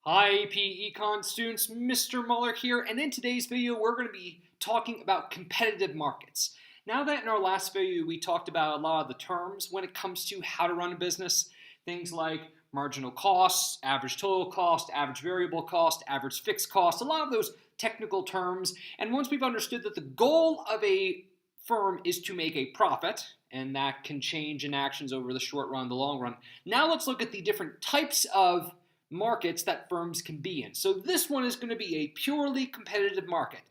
Hi AP Econ students, Mr. Muller here, and in today's video we're going to be talking about competitive markets. Now that in our last video we talked about a lot of the terms when it comes to how to run a business, things like marginal costs, average total cost, average variable cost, average fixed cost, a lot of those technical terms, and once we've understood that the goal of a firm is to make a profit, and that can change in actions over the short run, the long run, now let's look at the different types of markets that firms can be in. So this one is going to be a purely competitive market.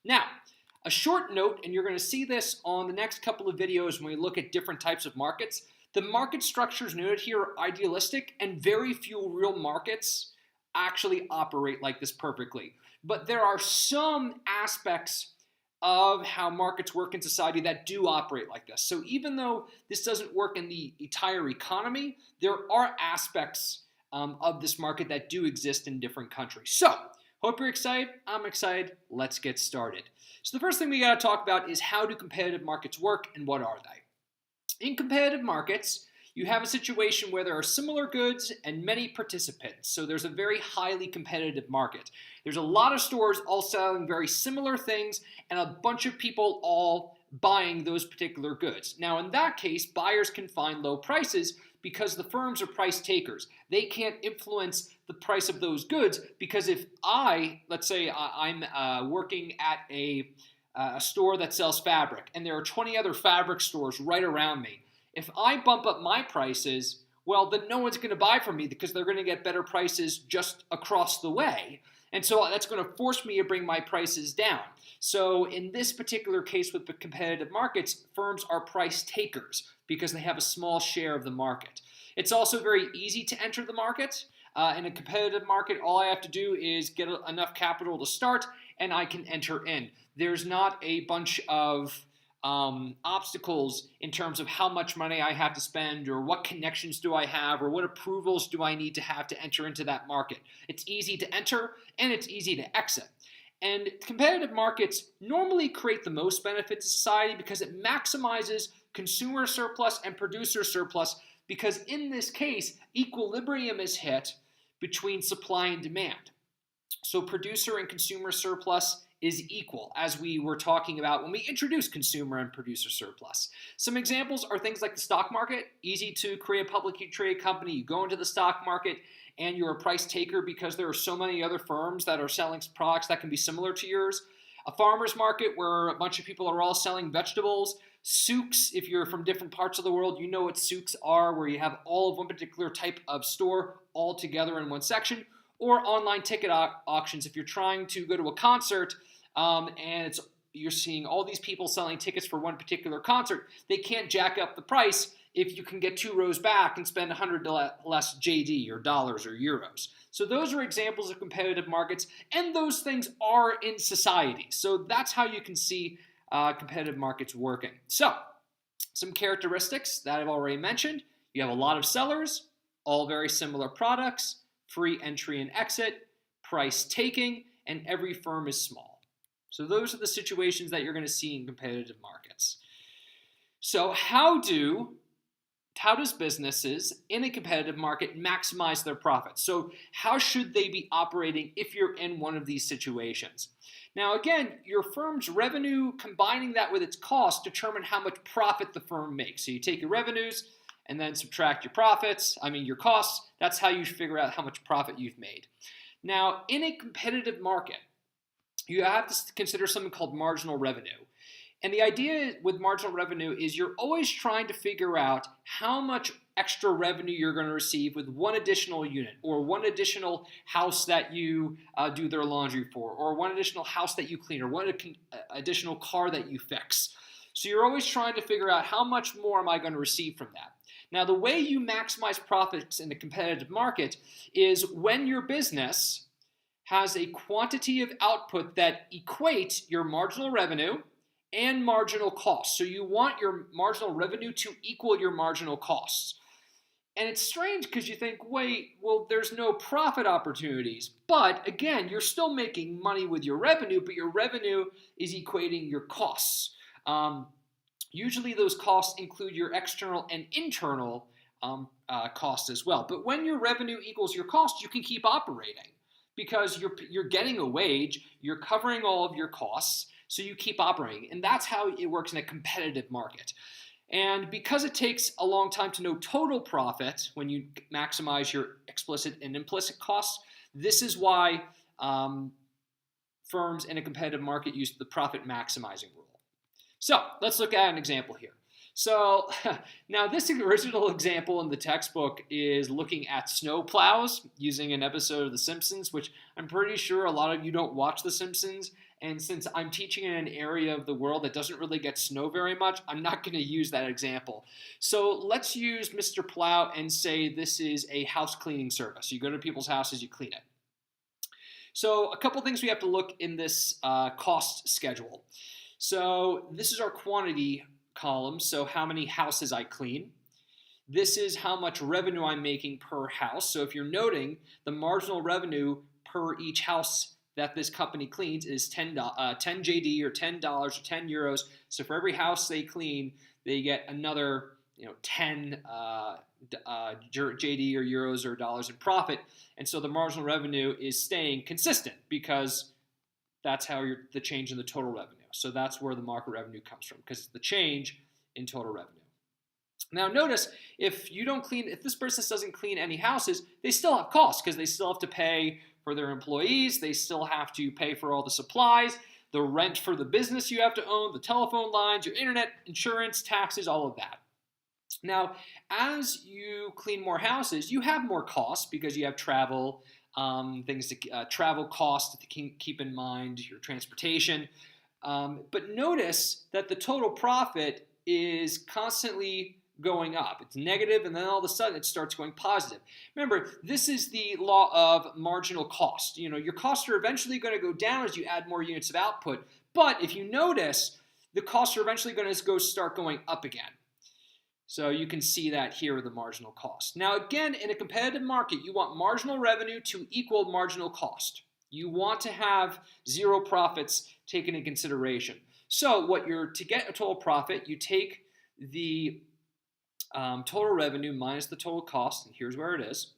Now, a short note, and you're going to see this on the next couple of videos when we look at different types of markets. The market structures noted here are idealistic, and very few real markets actually operate like this perfectly. But there are some aspects of how markets work in society that do operate like this. So even though this doesn't work in the entire economy, there are aspects of this market that do exist in different countries. So, hope you're excited. I'm excited. Let's get started. So the first thing we got to talk about is how do competitive markets work and what are they? In competitive markets, you have a situation where there are similar goods and many participants. So there's a very highly competitive market. There's a lot of stores all selling very similar things and a bunch of people all buying those particular goods. Now in that case, buyers can find low prices because the firms are price takers. They can't influence the price of those goods because if let's say I'm working at a store that sells fabric and there are 20 other fabric stores right around me, if I bump up my prices, well, then no one's going to buy from me because they're going to get better prices just across the way. And so that's going to force me to bring my prices down. So in this particular case with the competitive markets, firms are price takers because they have a small share of the market. It's also very easy to enter the market. In a competitive market, all I have to do is get enough capital to start and I can enter in. There's not a bunch of obstacles in terms of how much money I have to spend or what connections do I have or what approvals do I need to have to enter into that market. It's easy to enter and it's easy to exit. And competitive markets normally create the most benefit to society because it maximizes consumer surplus and producer surplus because in this case, equilibrium is hit between supply and demand. So producer and consumer surplus is equal, as we were talking about when we introduced consumer and producer surplus. Some examples are things like the stock market. Easy to create a publicly traded company. You go into the stock market and you're a price taker because there are so many other firms that are selling products that can be similar to yours. A farmer's market where a bunch of people are all selling vegetables. Souks, if you're from different parts of the world, you know what souks are, where you have all of one particular type of store all together in one section. Or online ticket auctions if you're trying to go to a concert and you're seeing all these people selling tickets for one particular concert. They can't jack up the price if you can get 2 rows back and spend 100 less JD or dollars or euros. So those are examples of competitive markets, and those things are in society. So that's how you can see competitive markets working. So some characteristics that I've already mentioned. You have a lot of sellers, all very similar products, free entry and exit, price taking, and every firm is small. So those are the situations that you're going to see in competitive markets. So how does businesses in a competitive market maximize their profits? So how should they be operating if you're in one of these situations? Now again, your firm's revenue, combining that with its cost, determine how much profit the firm makes. So you take your revenues and then subtract your costs. That's how you figure out how much profit you've made. Now, in a competitive market, you have to consider something called marginal revenue. And the idea with marginal revenue is you're always trying to figure out how much extra revenue you're going to receive with one additional unit or one additional house that you do their laundry for or one additional house that you clean or one additional car that you fix. So you're always trying to figure out how much more am I going to receive from that. Now, the way you maximize profits in a competitive market is when your business has a quantity of output that equates your marginal revenue and marginal costs. So you want your marginal revenue to equal your marginal costs. And it's strange because you think, wait, well, there's no profit opportunities. But again, you're still making money with your revenue, but your revenue is equating your costs. Usually those costs include your external and internal costs as well. But when your revenue equals your cost, you can keep operating. because you're getting a wage, you're covering all of your costs, so you keep operating. And that's how it works in a competitive market. And because it takes a long time to know total profit when you maximize your explicit and implicit costs, this is why firms in a competitive market use the profit maximizing rule. So let's look at an example here. So now this original example in the textbook is looking at snow plows using an episode of The Simpsons, which I'm pretty sure a lot of you don't watch The Simpsons. And since I'm teaching in an area of the world that doesn't really get snow very much, I'm not going to use that example. So let's use Mr. Plow and say this is a house cleaning service. You go to people's houses, you clean it. So a couple things we have to look in this cost schedule. So this is our quantity column, so how many houses I clean. This is how much revenue I'm making per house. So if you're noting, the marginal revenue per each house that this company cleans is 10 JD or $10 or 10 euros. So for every house they clean, they get another 10 JD or euros or dollars in profit. And so the marginal revenue is staying consistent because that's how the change in the total revenue. So that's where the market revenue comes from, because it's the change in total revenue. Now notice, if this business doesn't clean any houses, they still have costs because they still have to pay for their employees, they still have to pay for all the supplies, the rent for the business you have to own, the telephone lines, your internet, insurance, taxes, all of that. Now, as you clean more houses, you have more costs because you have travel, travel costs to keep in mind, your transportation. But notice that the total profit is constantly going up. It's negative, and then all of a sudden it starts going positive. Remember, this is the law of marginal cost. Your costs are eventually going to go down as you add more units of output. But if you notice, the costs are eventually going to start going up again. So you can see that here with the marginal cost. Now again, in a competitive market, you want marginal revenue to equal marginal cost. You want to have zero profits taken in consideration. So to get a total profit, you take the total revenue minus the total cost, and here's where it is.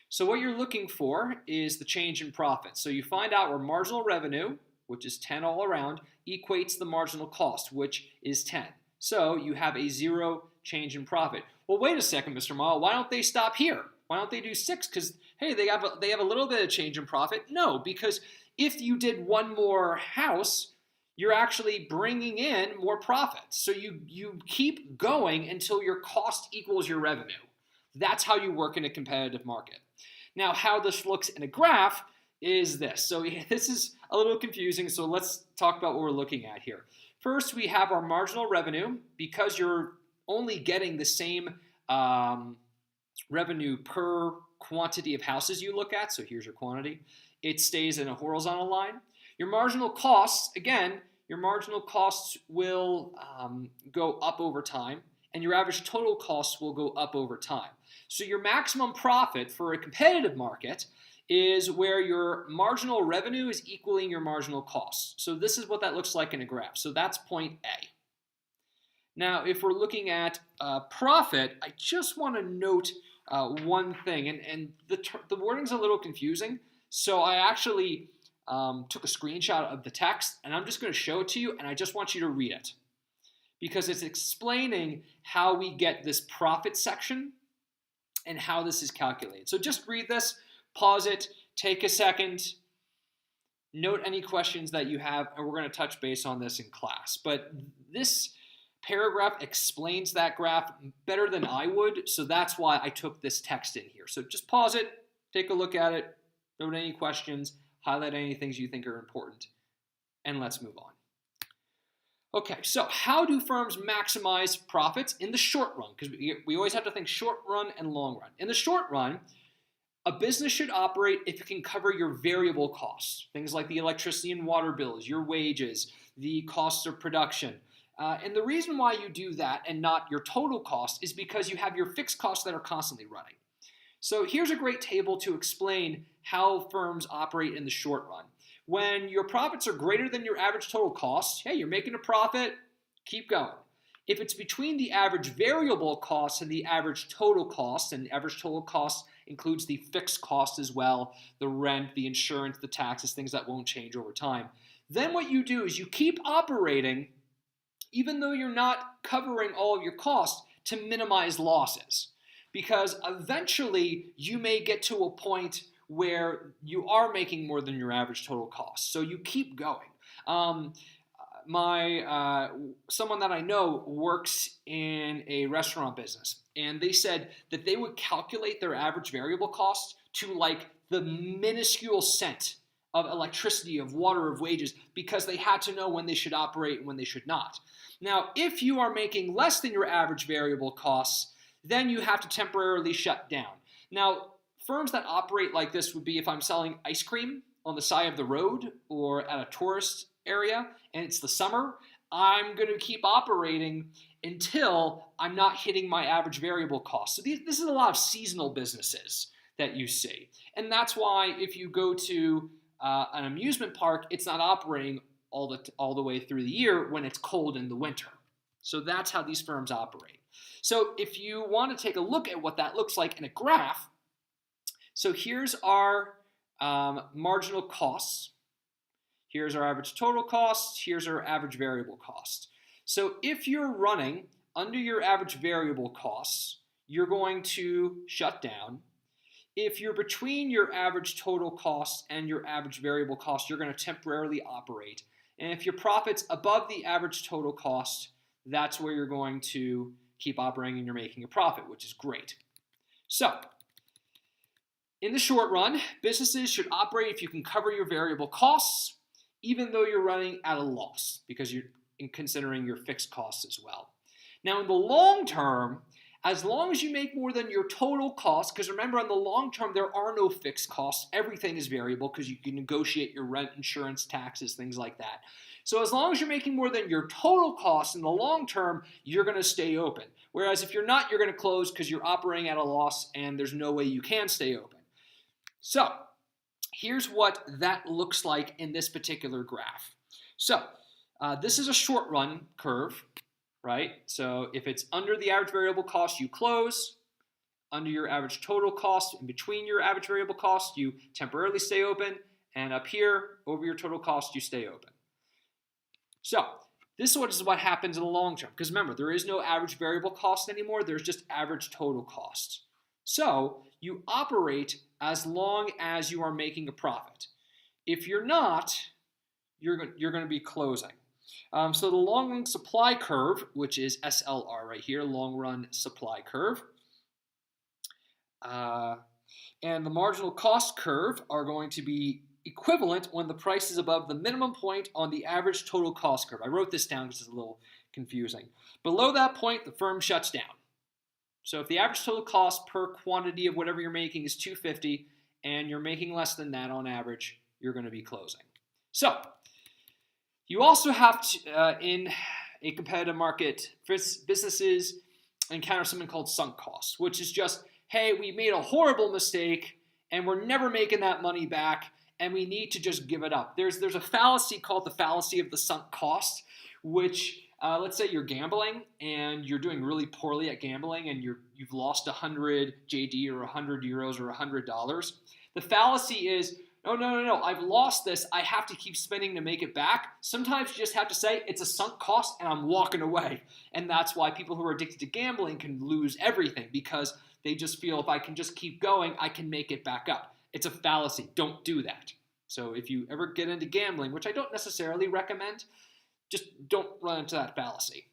So what you're looking for is the change in profit. So you find out where marginal revenue, which is 10 all around, equates the marginal cost, which is 10. So you have a zero change in profit. Well, wait a second, Mr. Mall. Why don't they stop here? Why don't they do 6? Because, hey, they have a little bit of change in profit. No, because if you did one more house, you're actually bringing in more profit. So you keep going until your cost equals your revenue. That's how you work in a competitive market. Now, how this looks in a graph is this. So this is a little confusing, so let's talk about what we're looking at here. First, we have our marginal revenue. Because you're only getting the same revenue per quantity of houses you look at, so here's your quantity, it stays in a horizontal line. Your marginal costs, again, your marginal costs will go up over time, and your average total costs will go up over time. So your maximum profit for a competitive market is where your marginal revenue is equaling your marginal costs. So this is what that looks like in a graph. So that's point A. Now, if we're looking at profit, I just want to note one thing, and the wording's a little confusing. So I actually took a screenshot of the text, and I'm just going to show it to you, and I just want you to read it because it's explaining how we get this profit section and how this is calculated. So just read this, pause it, take a second, note any questions that you have, and we're going to touch base on this in class. But this paragraph explains that graph better than I would, so that's why I took this text in here. So just pause it, take a look at it, note any questions, highlight any things you think are important, and let's move on. Okay, so how do firms maximize profits in the short run? Because we always have to think short run and long run. In the short run, a business should operate if it can cover your variable costs, things like the electricity and water bills, your wages, the costs of production. And the reason why you do that and not your total cost is because you have your fixed costs that are constantly running. So here's a great table to explain how firms operate in the short run. When your profits are greater than your average total costs, hey, you're making a profit, keep going. If it's between the average variable costs and the average total cost, and the average total cost includes the fixed cost as well, the rent, the insurance, the taxes, things that won't change over time. Then what you do is you keep operating even though you're not covering all of your costs to minimize losses. Because eventually you may get to a point where you are making more than your average total cost. So you keep going. Someone that I know works in a restaurant business, and they said that they would calculate their average variable cost to like the minuscule cent of electricity, of water, of wages, because they had to know when they should operate and when they should not. Now, if you are making less than your average variable costs, then you have to temporarily shut down. Now, firms that operate like this would be if I'm selling ice cream on the side of the road or at a tourist area and it's the summer, I'm going to keep operating until I'm not hitting my average variable cost. So this is a lot of seasonal businesses that you see. And that's why if you go to an amusement park, it's not operating all the way through the year when it's cold in the winter. So that's how these firms operate. So if you want to take a look at what that looks like in a graph, so here's our marginal costs. Here's our average total cost. Here's our average variable cost. So if you're running under your average variable costs, you're going to shut down. If you're between your average total cost and your average variable cost, you're going to temporarily operate. And if your profit's above the average total cost, that's where you're going to keep operating and you're making a profit, which is great. So, in the short run, businesses should operate if you can cover your variable costs, even though you're running at a loss, because you're considering your fixed costs as well. Now, in the long term, as long as you make more than your total cost, because remember, in the long term, there are no fixed costs. Everything is variable because you can negotiate your rent, insurance, taxes, things like that. So as long as you're making more than your total cost in the long term, you're going to stay open. Whereas if you're not, you're going to close because you're operating at a loss and there's no way you can stay open. So here's what that looks like in this particular graph. So this is a short run curve. Right? So if it's under the average variable cost, you close. Under your average total cost, in between your average variable cost, you temporarily stay open. And up here, over your total cost, you stay open. So this is what happens in the long term. Because remember, there is no average variable cost anymore. There's just average total cost. So you operate as long as you are making a profit. If you're not, you're going to be closing. So the long run supply curve, which is SLR right here, long run supply curve, and the marginal cost curve are going to be equivalent when the price is above the minimum point on the average total cost curve. I wrote this down because it's a little confusing. Below that point, the firm shuts down. So if the average total cost per quantity of whatever you're making is $2.50 and you're making less than that on average, you're going to be closing. So you also have to, in a competitive market, businesses encounter something called sunk costs, which is just, hey, we made a horrible mistake and we're never making that money back and we need to just give it up. There's a fallacy called the fallacy of the sunk cost, which let's say you're gambling and you're doing really poorly at gambling and you've lost 100 JD or 100 euros or $100. The fallacy is, no, I've lost this. I have to keep spending to make it back. Sometimes you just have to say it's a sunk cost and I'm walking away. And that's why people who are addicted to gambling can lose everything because they just feel if I can just keep going, I can make it back up. It's a fallacy. Don't do that. So if you ever get into gambling, which I don't necessarily recommend, just don't run into that fallacy.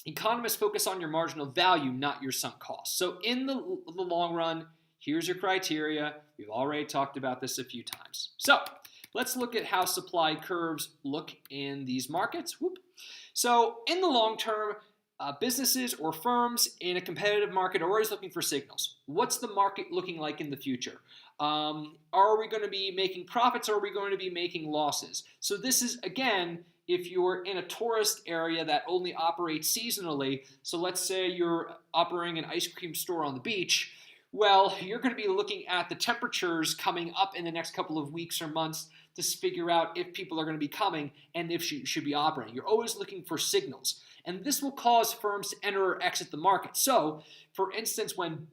Economists focus on your marginal value, not your sunk cost. So in the long run, here's your criteria. We've already talked about this a few times. So let's look at how supply curves look in these markets. So in the long term, businesses or firms in a competitive market are always looking for signals. What's the market looking like in the future? Are we going to be making profits or are we going to be making losses? So this is, again, if you're in a tourist area that only operates seasonally. So let's say you're operating an ice cream store on the beach. Well, you're going to be looking at the temperatures coming up in the next couple of weeks or months to figure out if people are going to be coming and if you should be operating. You're always looking for signals. And this will cause firms to enter or exit the market. So, for instance, when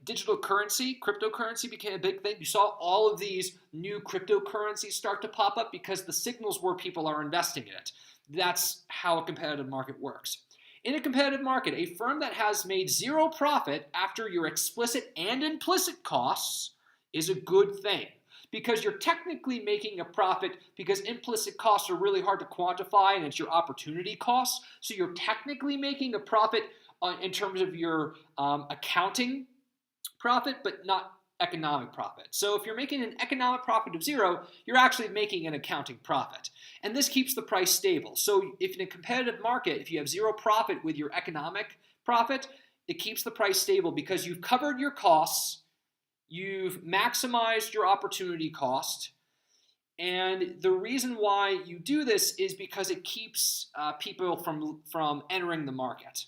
digital currency, cryptocurrency became a big thing, you saw all of these new cryptocurrencies start to pop up because the signals were people are investing in it. That's how a competitive market works. In a competitive market, a firm that has made zero profit after your explicit and implicit costs is a good thing, because you're technically making a profit because implicit costs are really hard to quantify and it's your opportunity costs. So you're technically making a profit in terms of your accounting profit, but not economic profit. So if you're making an economic profit of zero, you're actually making an accounting profit. And this keeps the price stable. So if in a competitive market, if you have zero profit with your economic profit, it keeps the price stable because you've covered your costs, you've maximized your opportunity cost, and the reason why you do this is because it keeps people from entering the market.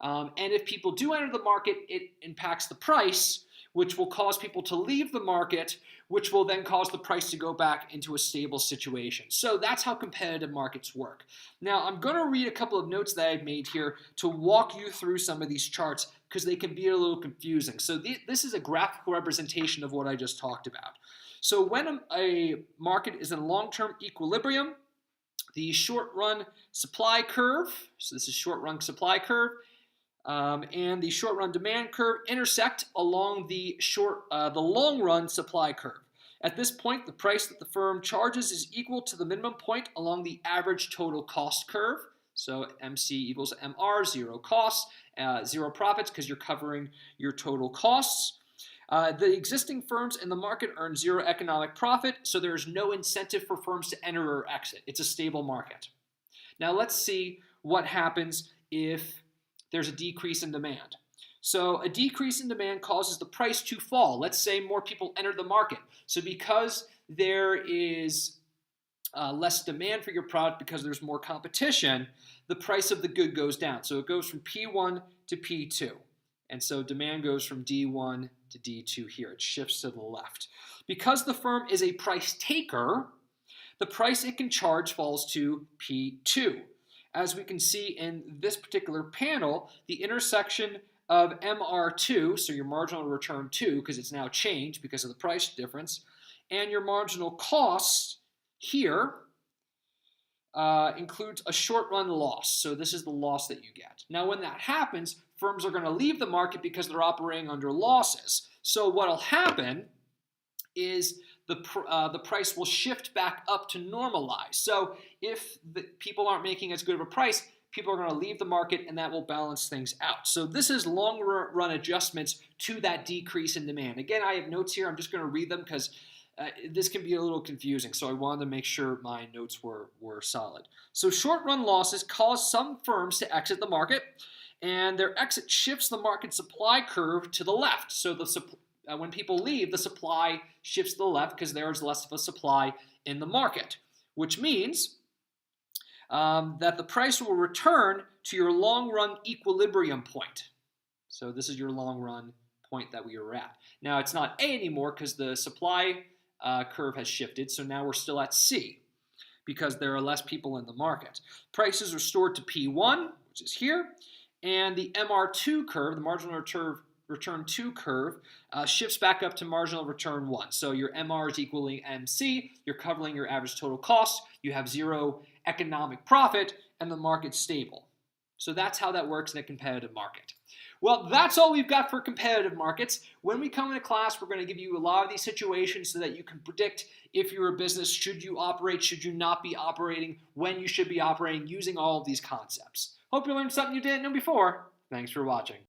And if people do enter the market, it impacts the price, which will cause people to leave the market, which will then cause the price to go back into a stable situation. So that's how competitive markets work. Now, I'm going to read a couple of notes that I've made here to walk you through some of these charts because they can be a little confusing. So this is a graphical representation of what I just talked about. So when a market is in long-term equilibrium, the short-run supply curve, so this is short-run supply curve, and the short-run demand curve intersect along the long-run supply curve. At this point, the price that the firm charges is equal to the minimum point along the average total cost curve. So MC equals MR, zero costs, zero profits because you're covering your total costs. The existing firms in the market earn zero economic profit, so there's no incentive for firms to enter or exit. It's a stable market. Now let's see what happens if there's a decrease in demand. So a decrease in demand causes the price to fall. Let's say more people enter the market. So because there is less demand for your product because there's more competition, the price of the good goes down. So it goes from P1 to P2. And so demand goes from D1 to D2 here. It shifts to the left. Because the firm is a price taker, the price it can charge falls to P2. As we can see in this particular panel, the intersection of MR2, so your marginal return 2, because it's now changed because of the price difference, and your marginal costs here includes a short-run loss. So this is the loss that you get. Now when that happens, firms are going to leave the market because they're operating under losses. So what will happen is the price will shift back up to normalize. So if the people aren't making as good of a price, people are going to leave the market and that will balance things out. So this is long run adjustments to that decrease in demand. Again, I have notes here. I'm just going to read them because this can be a little confusing. So I wanted to make sure my notes were solid. So short run losses cause some firms to exit the market, and their exit shifts the market supply curve to the left. So when people leave, the supply shifts to the left because there is less of a supply in the market, which means that the price will return to your long-run equilibrium point. So this is your long-run point that we were at. Now, it's not A anymore because the supply curve has shifted, so now we're still at C because there are less people in the market. Prices are restored to P1, which is here, and the MR2 curve, the marginal return 2 curve, shifts back up to marginal return 1. So your MR is equaling MC, you're covering your average total cost, you have zero economic profit, and the market's stable. So that's how that works in a competitive market. Well, that's all we've got for competitive markets. When we come into class, we're going to give you a lot of these situations so that you can predict if you're a business, should you operate, should you not be operating, when you should be operating, using all of these concepts. Hope you learned something you didn't know before. Thanks for watching.